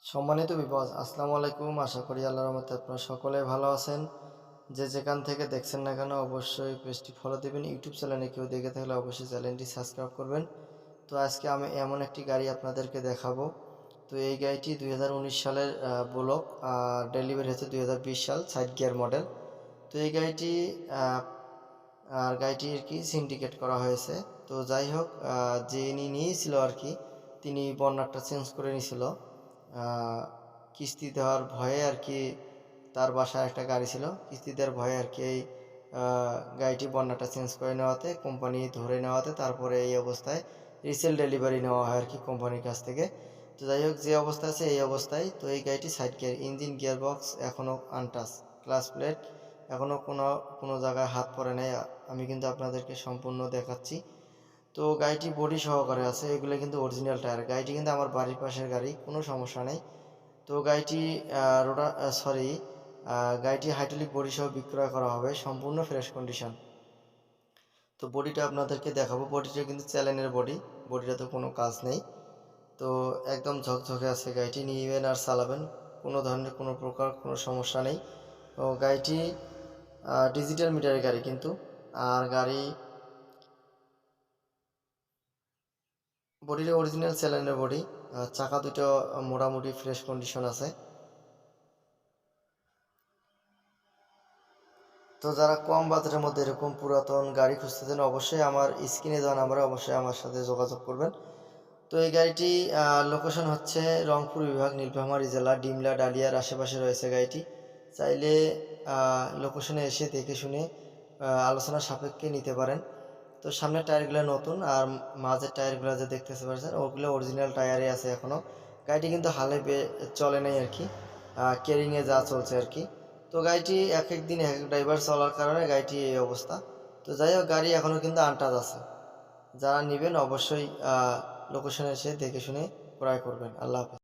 সম্মানিত বিবস, আসসালামু আলাইকুম। আশা করি আল্লাহর রহমতে আপনারা সকলে ভালো আছেন। যে যেখান থেকে দেখছেন না কেন অবশ্যই পেজটি ফলো দেবেন। ইউটিউব চ্যানেলে কেউ দেখে থাকলে অবশ্যই চ্যানেলটি সাবস্ক্রাইব করবেন। তো আজকে আমি এমন একটি গাড়ি আপনাদেরকে দেখাবো। তো এই গাড়িটি 2019 সালের বুলক, ডেলিভারি হয়েছে 2020 সাল, সাইড গিয়ার মডেল। তো এই গাড়িটি আর গাড়িটি আর কি সিন্ডিকেট করা হয়েছে। তো যাই হোক, যিনি নিয়েছিল আর কি, তিনি বর্নারটা চেঞ্জ করে নিয়েছিল কিস্তি দেওয়ার ভয়ে আর কি। তার বাসায় একটা গাড়ি ছিল, কিস্তি দেওয়ার ভয়ে আর কি এই গাড়িটি বর্নারটা চেঞ্জ করে নেওয়াতে, কোম্পানি ধরে নেওয়াতে তারপরে এই অবস্থায় রিসেল ডেলিভারি নেওয়া হয় আর কি কোম্পানির কাছ থেকে। তো যাই হোক, যে অবস্থা আছে এই অবস্থায়। তো এই গাড়িটি side gear, engine gear box এখনও আনটাচ, ক্লাস প্লেট এখনও কোনো কোনো জায়গায় হাত পড়ে নেই। আমি কিন্তু আপনাদেরকে সম্পূর্ণ দেখাচ্ছি। তো গাড়িটি বডি সহকারে আছে, এগুলো কিন্তু অরিজিনাল টায়ার। গাড়িটি কিন্তু আমার বাড়ির পাশের গাড়ি, কোনো সমস্যা নেই। তো গাড়িটি গাড়িটি হাইড্রোলিক বডি সহ বিক্রয় করা হবে, সম্পূর্ণ ফ্রেশ কন্ডিশন। তো বডিটা আপনাদেরকে দেখাবো। বডিটা কিন্তু চ্যালেঞ্জের বডি, বডিটাতে কোনো কাজ নেই। তো একদম ঝকঝকে আছে। গাড়িটি নিবেন আর চালাবেন, কোনো ধরনের কোনো প্রকার কোনো সমস্যা নেই। তো গাড়িটি ডিজিটাল মিটারের গাড়ি কিন্তু। আর গাড়ি বডিটা অরিজিনাল চ্যালেঞ্জের বডি। চাকা দুটো মোটামুটি ফ্রেশ কন্ডিশন আছে। তো যারা কম বাজেটের মধ্যে এরকম পুরাতন গাড়ি খুঁজতেছেন, অবশ্যই আমার স্ক্রিনে দেওয়া নাম্বারে অবশ্যই আমার সাথে যোগাযোগ করবেন। তো এই গাড়িটি লোকেশন হচ্ছে রংপুর বিভাগ, নীলফামারী জেলা, ডিমলা ডালিয়ার আশেপাশে রয়েছে গাড়িটি। চাইলে লোকেশনে এসে দেখে শুনে আলোচনা সাপেক্ষে নিতে পারেন। তো সামনের টায়ারগুলো নতুন, আর মাঝের টায়ারগুলো যে দেখতেতে পারছেন ওগুলো অরিজিনাল টায়ারে আছে এখনও। গাড়িটি কিন্তু হালে চলে নাই আর কি, কেরিংয়ে যা চলছে আর কি। তো গাড়িটি এক এক দিন এক এক ড্রাইভার চলার কারণে গাড়িটি এই অবস্থা। তো যাই হোক, গাড়ি এখনও কিন্তু আনটাচ আছে। যারা নেবেন অবশ্যই লোকেশনে এসে দেখে শুনে ক্রয় করবেন। আল্লাহ হাফেজ।